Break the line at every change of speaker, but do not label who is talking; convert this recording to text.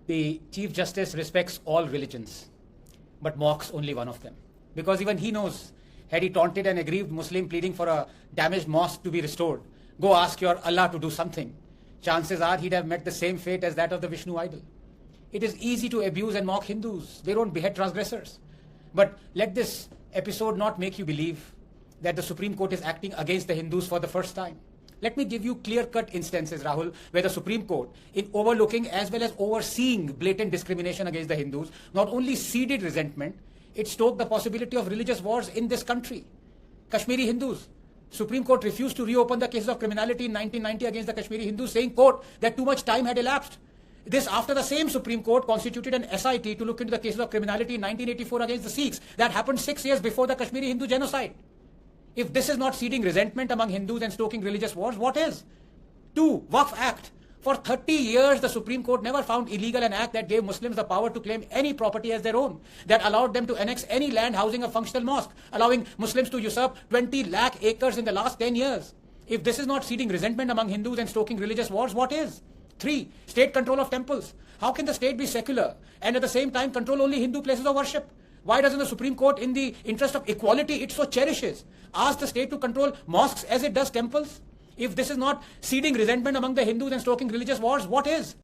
the Chief Justice respects all religions, but mocks only one of them. Because even he knows, had he taunted an aggrieved Muslim pleading for a damaged mosque to be restored, go ask your Allah to do something, chances are he'd have met the same fate as that of the Vishnu idol. It is easy to abuse and mock Hindus. They don't behead transgressors. But let this episode not make you believe that the Supreme Court is acting against the Hindus for the first time. Let me give you clear-cut instances, Rahul, where the Supreme Court, in overlooking as well as overseeing blatant discrimination against the Hindus, not only seeded resentment, it stoked the possibility of religious wars in this country. Kashmiri Hindus. Supreme Court refused to reopen the cases of criminality in 1990 against the Kashmiri Hindus, saying, quote, that too much time had elapsed. This after the same Supreme Court constituted an SIT to look into the cases of criminality in 1984 against the Sikhs. That happened 6 years before the Kashmiri Hindu genocide. If this is not seeding resentment among Hindus and stoking religious wars, what is? 2. Waqf Act. For 30 years, the Supreme Court never found illegal an act that gave Muslims the power to claim any property as their own, that allowed them to annex any land housing a functional mosque, allowing Muslims to usurp 20 lakh acres in the last 10 years. If this is not seeding resentment among Hindus and stoking religious wars, what is? 3. State control of temples. How can the state be secular and at the same time control only Hindu places of worship? Why doesn't the Supreme Court, in the interest of equality it so cherishes, ask the state to control mosques as it does temples? If this is not seeding resentment among the Hindus and stoking religious wars, what is?